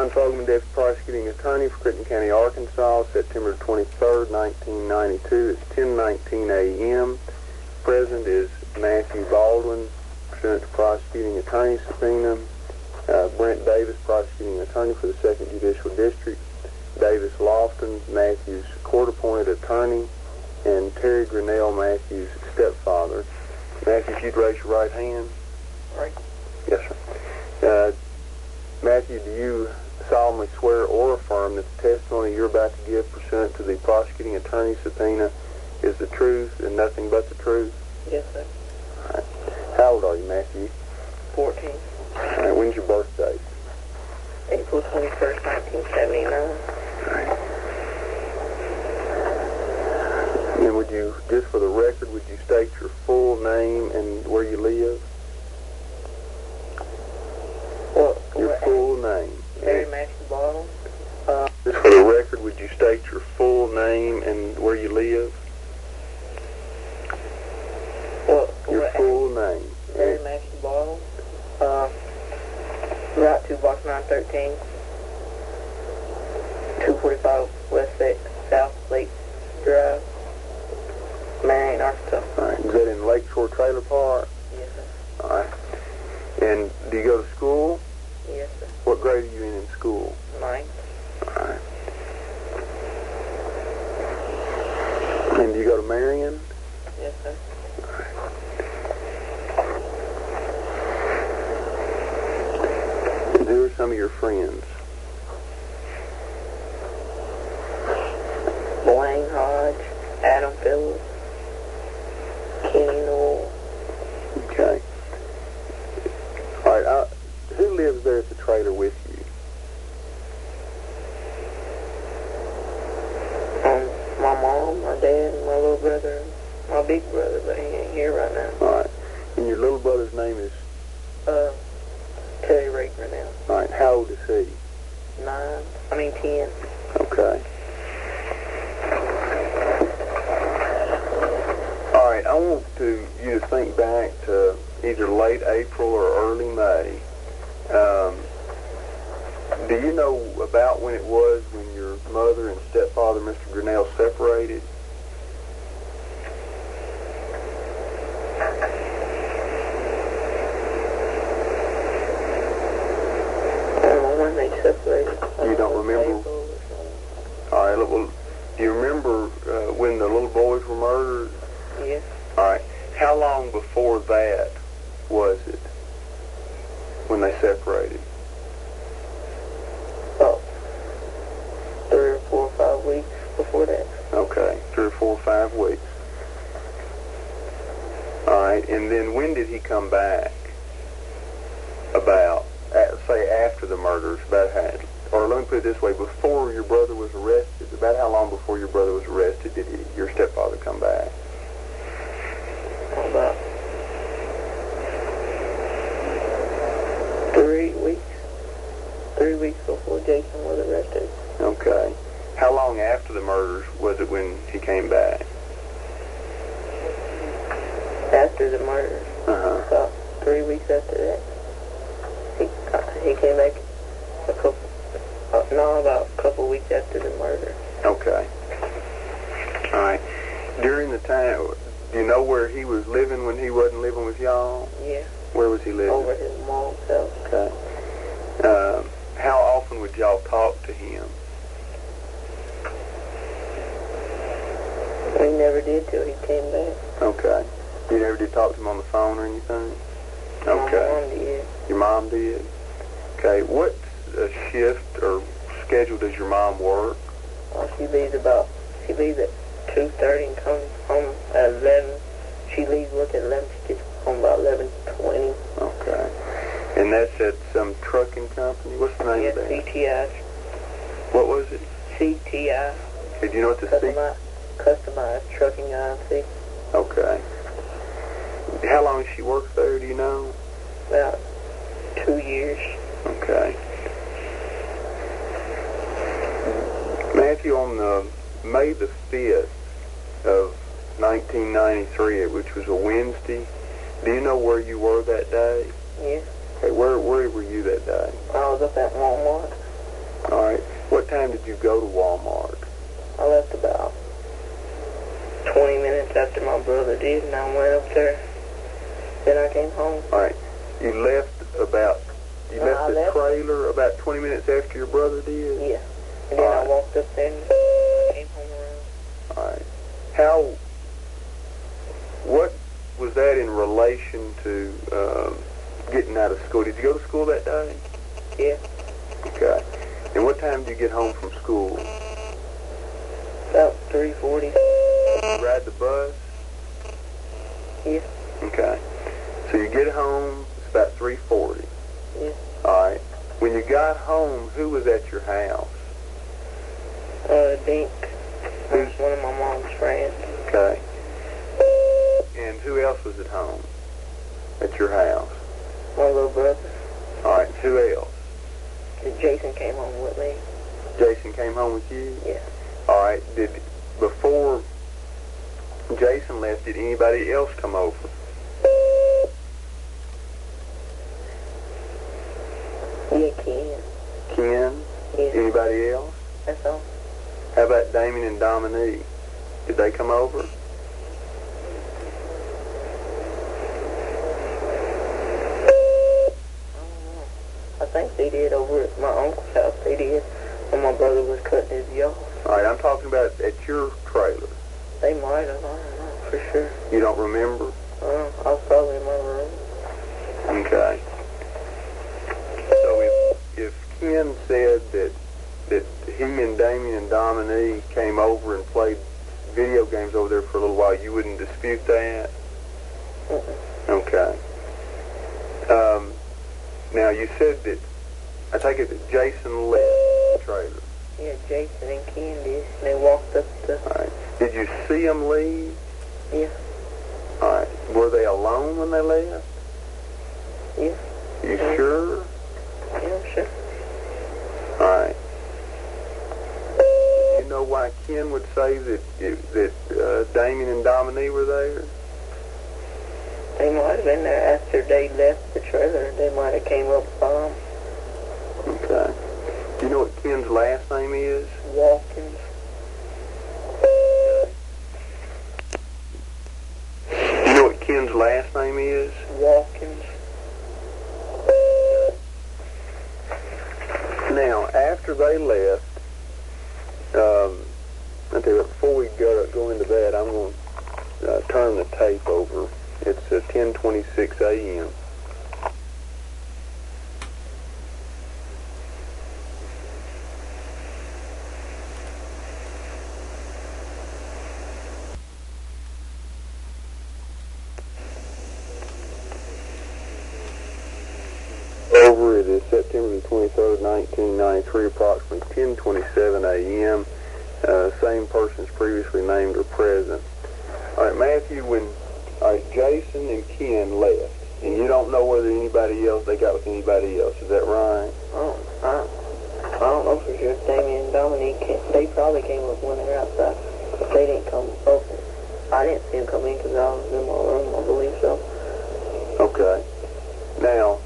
John Fogelman, Deputy Prosecuting Attorney for Crittenden County, Arkansas, September 23rd, 1992. It's 10:19 a.m. Present is Matthew Baldwin, pursuant to Prosecuting Attorney subpoena. Brent Davis, Prosecuting Attorney for the 2nd Judicial District. Davis Lofton, Matthew's court-appointed attorney. And Terry Grinnell, Matthew's stepfather. Matthew, if you'd raise your right hand. Right. Yes, sir. Matthew, do you solemnly swear or affirm that the testimony you're about to give pursuant to the prosecuting attorney subpoena is the truth and nothing but the truth? Yes, sir. All right. How old are you, Matthew? 14. All right. When's your birthday? April 21st, 1979. All right. And would you, just for the record, would you state your full name and where you live? Your full name. Mary Matthew Baldwin. Just for the record, would you state your full name and where you live? Your full name. Mary Matthew Baldwin. Route 2, Box 913. 245 West South Lake Drive, Marion, Arkansas. All right. Is that in Lakeshore Trailer Park? Yes, sir. All right. And do you go to school? Yes, sir. What grade are you in school? 9th. All right. And do you go to Marion? Yes, sir. All right. And who are some of your friends? Blaine Hodge, Adam Phillips, Kenny Noel. Okay. All right. Who lives there at the trailer with you? My mom, my dad, and my little brother, my big brother, but he ain't here right now. All right. And your little brother's name is? Terry Ray Grinnell. All right. How old is he? 10. Okay. All right. I want you to think back to either late April or early May. Do you know about when it was when your mother and stepfather, Mr. Grinnell, separated? I don't know when they separated. You don't remember? All right. Well, do you remember when the little boys were murdered? Yes. All right. How long before that was it when they separated? About 3 or 4 or 5 weeks before that. Okay, 3 or 4 or 5 weeks. All right, and then when did he come back? About, say, after the murders, about how, or let me put it this way, before your brother was arrested, about how long before your brother was arrested did your stepfather come back? About 3 weeks. 3 weeks before Jason was arrested. Okay. How long after the murders was it when he came back? After the murders. About 3 weeks after that. He came back about a couple weeks after the murder. Okay. All right. During the time, do you know where he was living when he wasn't living with y'all? Yeah. Where was he living? Over at his mom's house. Okay. How often would y'all talk to him? We never did till he came back. Okay. You never did talk to him on the phone or anything? Okay. My mom did. Your mom did? Okay. What shift or schedule does your mom work? She leaves at 2:30 and comes home at 11. She leaves work at 11. She gets home about 11:20. Okay. And that's at some trucking company? What's the name of that? CTI. What was it? CTI. Okay, do you know what the Customized Trucking INC. Okay. How long has she worked there, do you know? About 2 years. Okay. Matthew, on May the 5th of 1993, which was a Wednesday, do you know where you were that day? Yeah. Okay, where were you that day? I was up at Walmart. All right. What time did you go to Walmart? I left about 20 minutes after my brother did, and I went up there. Then I came home. All right. You left the trailer about 20 minutes after your brother did? Yeah. And then I walked up there and came home around. All right. What was that in relation to getting out of school? Did you go to school that day? Yeah. Okay. And what time did you get home from school? About 3:40. You ride the bus? Yeah. Okay. So you get home, it's about 3:40. Yeah. All right. When you got home, who was at your house? Dink. Who's one of my mom's friends. Okay. And who else was at home at your house? My little brother. All right. Who else? Jason came home with me. Jason came home with you? Yeah. All right. Before Jason left, did anybody else come over? Yeah, Ken. Ken? Yeah. Anybody else? That's all. How about Damien and Dominique? Did they come over? I think they did over at my uncle's house. They did when my brother was cutting his yard. All right, I'm talking about at your trailer. They might have. I don't know for sure. You don't remember? I was probably in my room. Okay. So if Ken said that he and Damien and Dominique came over and played video games over there for a little while, you wouldn't dispute that? Okay. Now, you said that, I take it that Jason left the trailer. Yeah, Jason and Ken did. They walked up the... All right. Did you see them leave? Yeah. All right. Were they alone when they left? Yeah. You sure? Yeah, I'm sure. All right. Do you know why Ken would say that Damien and Dominique were there? They might have been there after they left the trailer. They might have came up behind. Okay. Do you know what Ken's last name is? Walkins. Do you know what Ken's last name is? Walkins. Now, after they left, I tell you what, before we go into that, I'm going to turn the tape over. It's 10:26 a.m. Over, it is September the 23rd, 1993, approximately 10:27 a.m. Same persons previously named are present. All right, Matthew, when Jason and Ken left, and you don't know whether they got with anybody else, is that right? I don't know for sure. Damien and Dominique, they probably came up when they were outside. But they didn't come up. I didn't see them come in because I was in my room, I believe so. Okay. Now,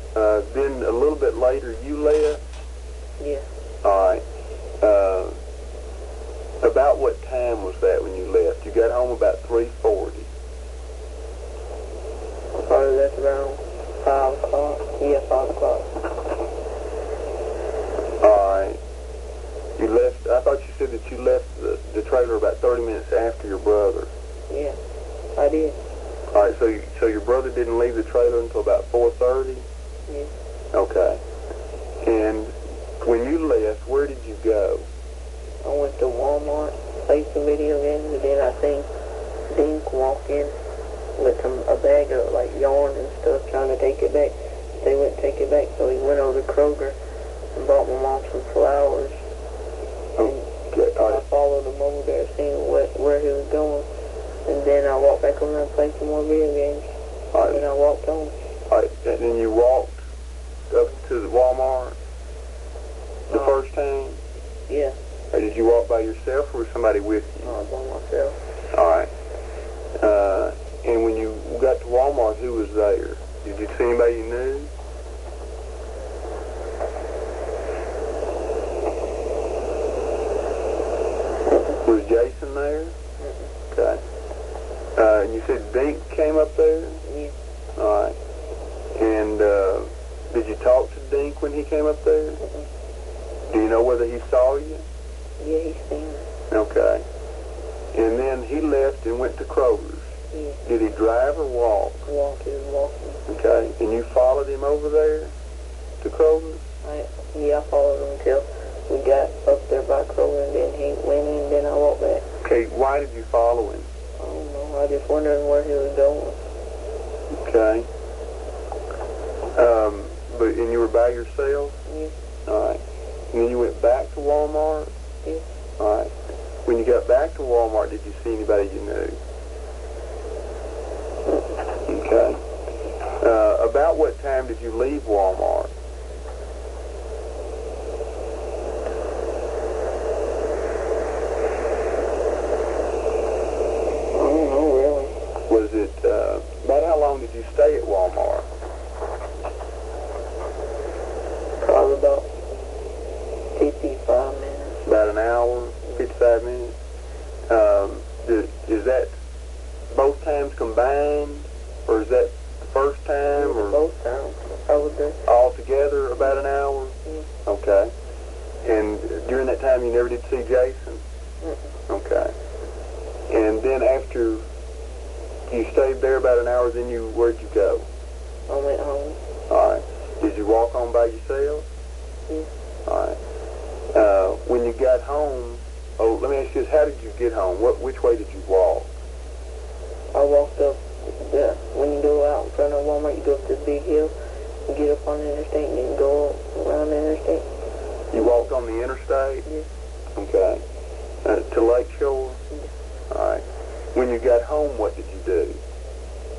then a little bit later, you left? Yeah. All right. About what time was that when you left? You got home about 3:40. Probably left around 5 o'clock. Yeah, 5 o'clock. All right. You left, I thought you said that you left the trailer about 30 minutes after your brother. Yeah, I did. All right, so your brother didn't leave the trailer until about 4:30? Yeah. Okay. And when you left, where did you go? I went to Walmart, played some video games, and then I seen Dink walk in with a bag of like yarn and stuff, trying to take it back. They wouldn't take it back, so he went over to Kroger and bought my mom some flowers. Okay. I followed him over there, seeing where he was going, and then I walked back over and played some more video games. All right. And I walked home. All right. And then you walked up to the Walmart the first time? Yeah. Or did you walk by yourself or was somebody with you? I was by myself. All right. And when you got to Walmart, who was there? Did you see anybody you knew? Jason there? Mm-mm. Okay. And you said Dink came up there? Yeah. All right. And did you talk to Dink when he came up there? Mm-mm. Do you know whether he saw you? Yeah, he's seen me. Okay. And then he left and went to Kroger's. Yeah. Did he drive or walk? He was walking. Okay. And you followed him over there to Kroger's? I followed him until we got up there by Kroger, and then he went in, and then I walked back. Okay. Why did you follow him? I don't know. I just wondering where he was going. Okay. And you were by yourself? Yeah. All right. And then you went back to Walmart? Yeah. All right. When you got back to Walmart, did you see anybody you knew? Okay. About what time did you leave Walmart? I don't know, really. Was it, about how long did you stay at Walmart? Probably about 55 minutes. About an hour, 55 minutes? Is that both times combined, or is that the first time, or Both times. I was there. all together about an hour? Yeah. Okay. And during that time, you never did see Jason? Mm-mm. Okay. And then after you stayed there about an hour, then where'd you go? I went home. All right. Did you walk home by yourself? Yeah. All right. When you got home, let me ask you this, how did you get home? Which way did you walk? I walked up when you go out in front of Walmart, you go up this big hill, and get up on the interstate, and then go around the interstate. You walked on the interstate? Yeah. Okay. To Lakeshore? Yeah. All right. When you got home, what did you do?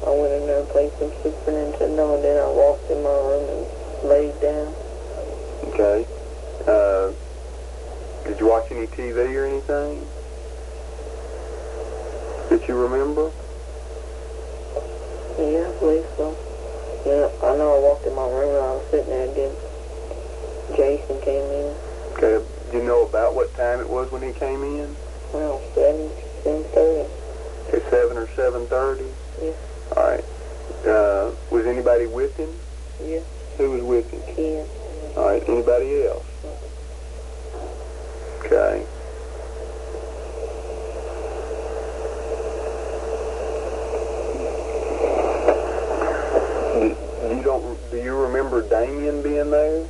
I went in there and played some Super Nintendo, and then I walked in my room and laid down. Okay. Did you watch any TV or anything that you remember? Yeah, I believe so. Yeah, I know I walked in my room and I was sitting there, and then Jason came in. Okay. Do you know about what time it was when he came in? Well, 7:30. Okay, 7 or 7:30? Yeah. All right. Was anybody with him? Yeah. Who was with him? Ken. All right. Anybody else? Okay. Do you remember Damien being there?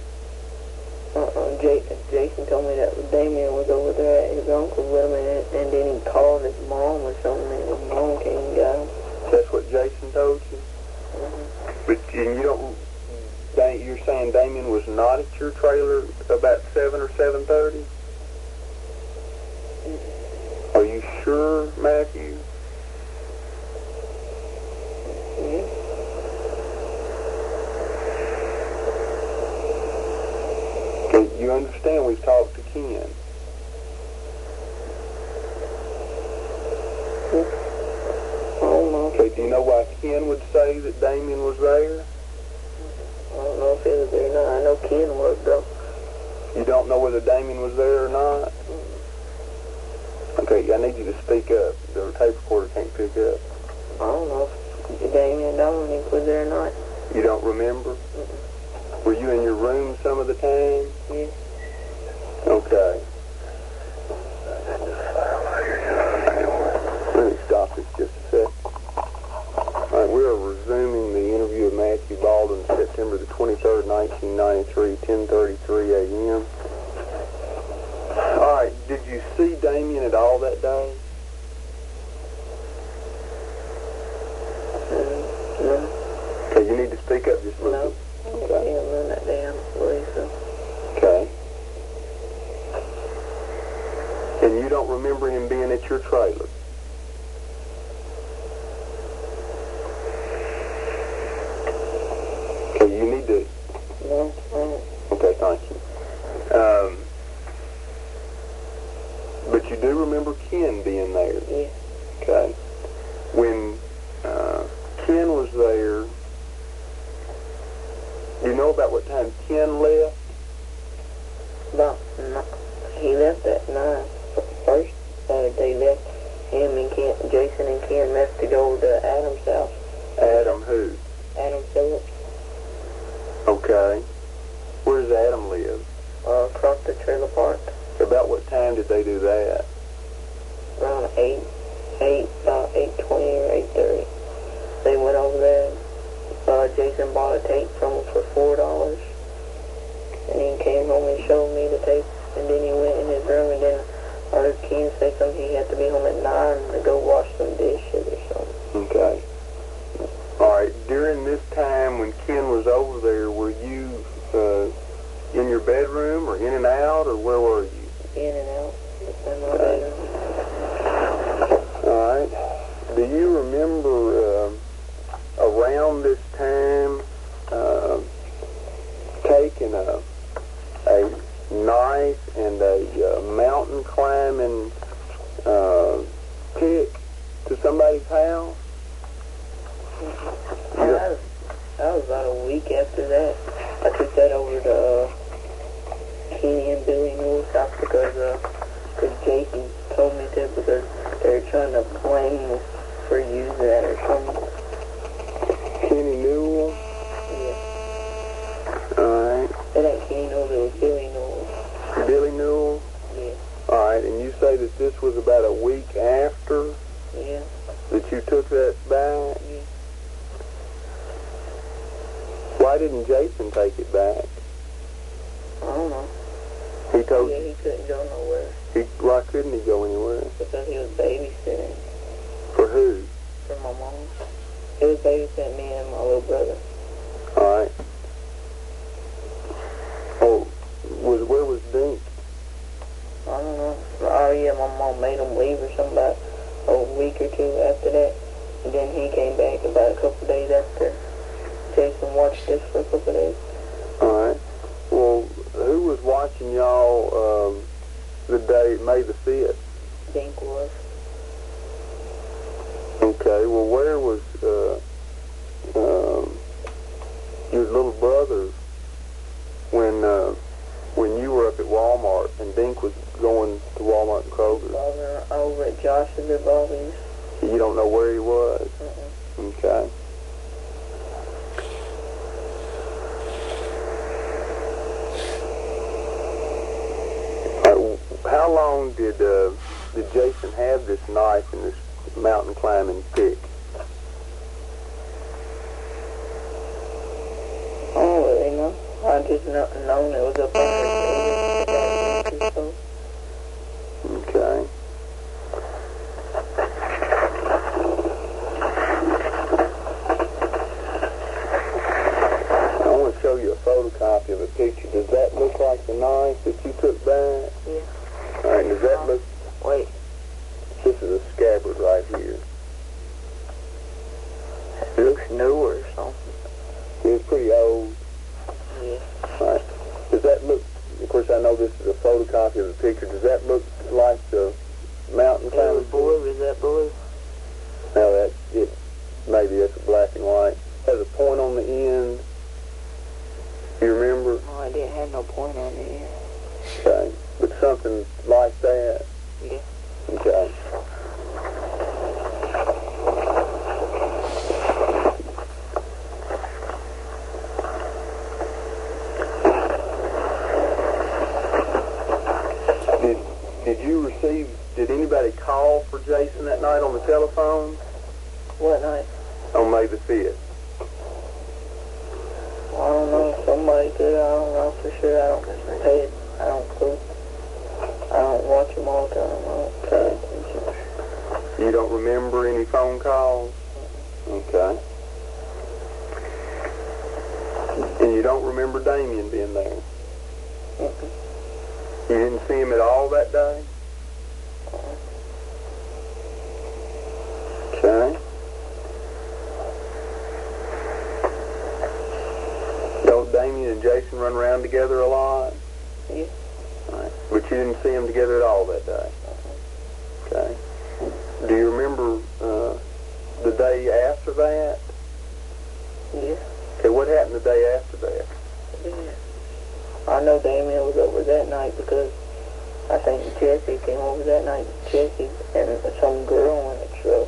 Jason told me that Damien was over there at his uncle's with him, and then he called his mom or something, and his mom came and got him. That's what Jason told you? Mm-hmm. But and you don't... You're saying Damien was not at your trailer about 7 or 7:30? Mm-hmm. Are you sure, Matthew? Yeah. Okay, you understand we've talked to Ken. I don't know. Okay, do you know why Ken would say that Damien was there? I don't know if he was there or not. I know Ken was, though. You don't know whether Damien was there or not? Okay, I need you to speak up. The tape recorder can't pick up. I don't know if Damien Dominic was there or not. You don't remember? Mm-mm. Were you in your room some of the time? Yeah. Okay. Let me stop this just a sec. All right, we are resuming the interview of Matthew Baldwin, September the 23rd, 1993, 10:33 a.m. All right, did you see Damien at all that day? No. Okay, you need to speak up just a little bit. Okay. Yeah, run that down, please. Okay. And you don't remember him being at your trailer? Okay, you need to... No, I don't. Okay, thank you. But you do remember Ken being there? Yeah. Okay. When Ken was there, do you know about what time Ken left? He left at 9. First, that they left him and Jason and Ken left to go to Adam's house. Adam who? Adam Phillips. Okay. Where does Adam live? Across the trailer park. About what time did they do that? Around about 8:20 or 8:30. They went over there. Jason bought a tape from him for $4. And he came home and showed me the tape. And then he went in his room, and then I heard Ken say something. He had to be home at 9 to go wash some dishes or something. Okay. All right. During this time when Ken was over there, were you in your bedroom or in and out, or where were you? In and out. In my bedroom. All right. Do you remember around this time taking a knife and a mountain climbing pick to somebody's house? That was about a week after that. I took that over to Kenny and Billy Newell's house because Jason told me to, because they were trying to blame me for using that or something. Kenny Newell? Yeah. Alright. It ain't Kenny Newell, it was Billy Newell. Billy Newell? Yeah. Alright, and you say that this was about a week after Yeah. that you took that back? Yeah. Why didn't Jason take it back? I don't know. He told Yeah, he couldn't go nowhere why couldn't he go anywhere? because he was babysitting For who? for my mom. He was babysitting me and my little brother. Alright. Oh, where was Dink? I don't know. Oh yeah, my mom made him leave or something about a week or two after that. And then he came back about a couple days after. Jason watched this for a couple days. Alright. Well, who was watching y'all the day, May the 5th? Dink was. Okay, well, where was your little brother when you were up at Walmart and Dink was going to Walmart and Kroger? Over at Josh's at Bobby's. You don't know where he was? Okay. How long did Jason have this knife and this mountain climbing pick? I don't really know. I just known it was up under his so. Okay. I want to show you a photocopy of a picture. Does that look like the knife that you took back? Yeah. All right, does that look... Wait. This is a scabbard right here. It looks newer or something. It's pretty old. Yeah. All right. Does that look... Of course, I know this is a photocopy of the picture. Does that look like the mountain It climbing? was blue. Is that blue? No, maybe that's a black and white. Has a point on the end. You remember? No, I didn't have no point on it. Yeah. Okay. But something like that? Yeah. Okay. Did anybody call for Jason that night on the telephone? What night? On May the 5th. I don't know. Somebody could. I don't know for sure. I don't pay it. I don't cook. I don't watch them all the time. I don't pay attention. You don't remember any phone calls? Okay. And you don't remember Damien being there? You didn't see him at all that day? Okay. Don't Damien and Jason run around together a lot? Yeah. All right. But you didn't see them together at all that day? Okay. Do you remember the day after that? Yeah. Okay, what happened the day after that? Yeah. I know Damien was over that night because I think Jesse came over that night. Jesse and some girl in a truck.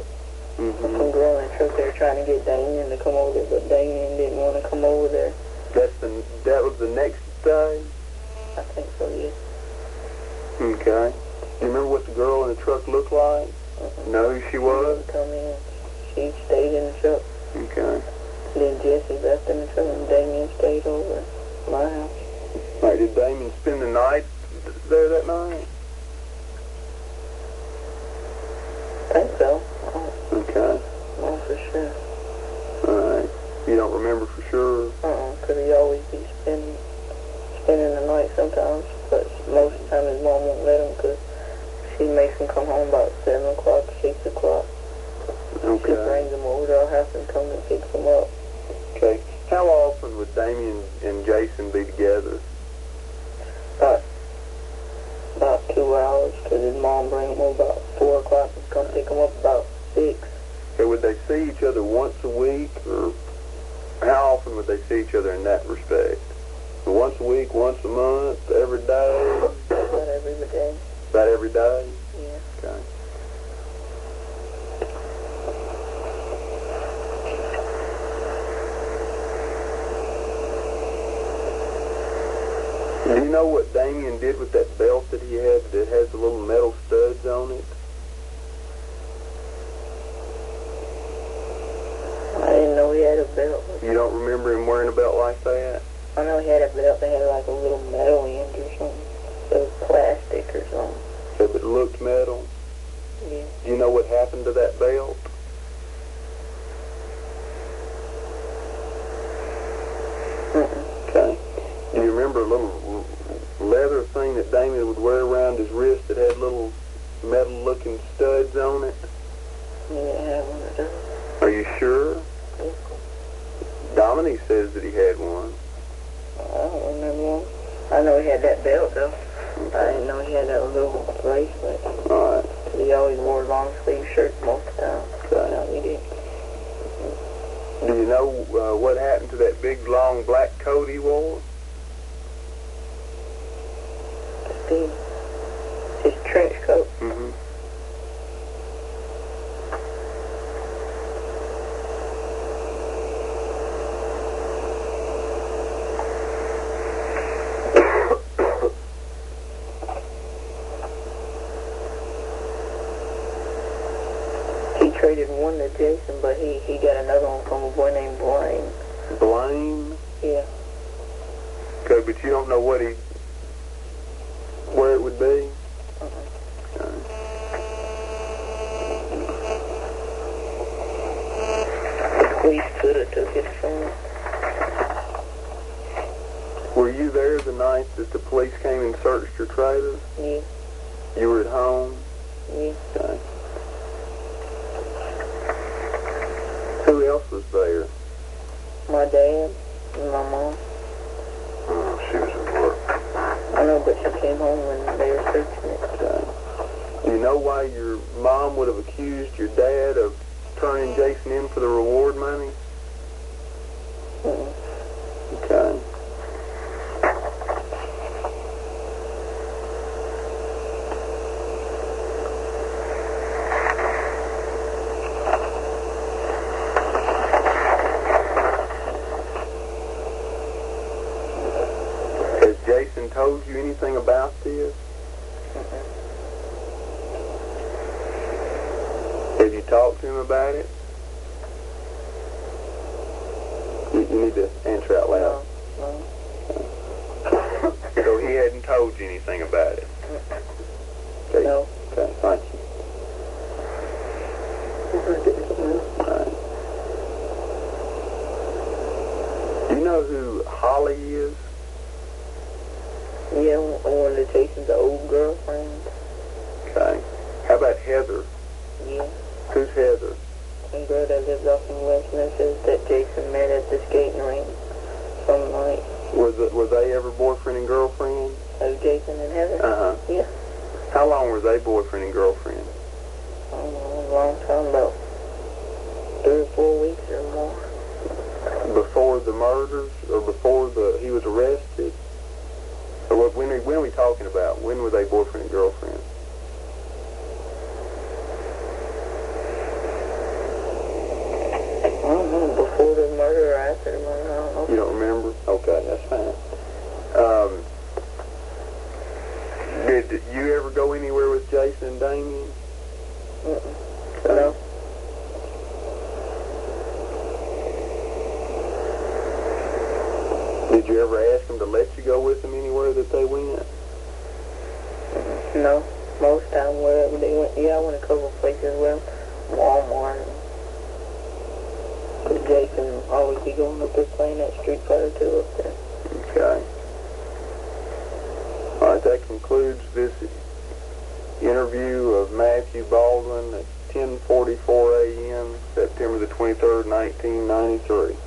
Mm-hmm. Some girl in a truck. They were trying to get Damien to come over there, but Damien didn't want to come over there. That was the next day? I think so, yeah. Okay. Do you remember what the girl in the truck looked like? Know who she was? She didn't come in. She stayed in the truck. Okay. Then Jesse left in the truck and Damien stayed over at my house. All right, did Damien spend the night there that night? I think so. Okay. Not for sure. All right. You don't remember for sure? Because he always be spending the night sometimes, but most of the time his mom won't let him because she makes him come home about 7 o'clock, 6 o'clock. Okay. She brings him over to our house and comes and picks him up. Okay. How often would Damien and Jason be together? About 2 hours, because his mom bring him over about 4 o'clock and come pick him up about 6. Okay, would they see each other once a week, or how often would they see each other in that respect? Once a week, once a month, every day? About every day. About every day? Yeah. Okay. Do you know what Damien did with that belt that he had that has the little metal studs on it? I didn't know he had a belt. You don't remember him wearing a belt like that? I know he had a belt that had like a little metal end or something. So plastic or something. If it looked metal? Yeah. Do you know what happened to that belt? Okay. Do you remember a little leather thing that Damien would wear around his wrist that had little metal-looking studs on it? He didn't have one of those. Are you sure? Yeah. Dominique says that he had one. I don't remember one. I know he had that belt though. Okay. I didn't know he had that little bracelet. All right. He always wore long sleeve shirts most of the time. Okay. No, he didn't. Do you know what happened to that big, long black coat he wore? His trench coat. Mm-hmm. He traded one to Jason, but he got another one from a boy named Blaine. Blaine? Yeah. Okay, but you don't know where it would be? Uh-uh. Okay. The police could have took his phone. Were you there the night that the police came and searched your trailer? Yeah. You were at home? Yeah. Okay. Who else was there? My dad and my mom. Oh, she was at work. I know, but she came home when they were searching it. Okay. Do you know why your mom would have accused your dad of turning Jason in for the reward money? Mm-mm. Okay. Has Jason told you anything about this? Mm-mm. Have you talked to him about it? You need to answer out loud. No. So he hadn't told you anything about it? Okay. No. Okay, thank you. Alright. Do you know who Holly is? Yeah, one of Jason's old girlfriends. Okay. How about Heather? Yeah. Who's Heather? Some girl that lives off in West Memphis that Jason met at the skating rink some night. Were they ever boyfriend and girlfriend? Oh, Jason and Heather? Uh-huh. Yeah. How long were they boyfriend and girlfriend? I don't know, a long time, about 3 or 4 weeks or more. Before the murders, or before he was arrested? Or when are we talking about? When were they boyfriend and girlfriend? Did you ever ask them to let you go with them anywhere that they went? No. Most time wherever they went. Yeah, I went a couple places with them. Walmart. Because Jason always be going up there playing that Street Fighter 2 up there. Okay. All right, that concludes this interview of Matthew Baldwin at 10:44 a.m., September the 23rd, 1993.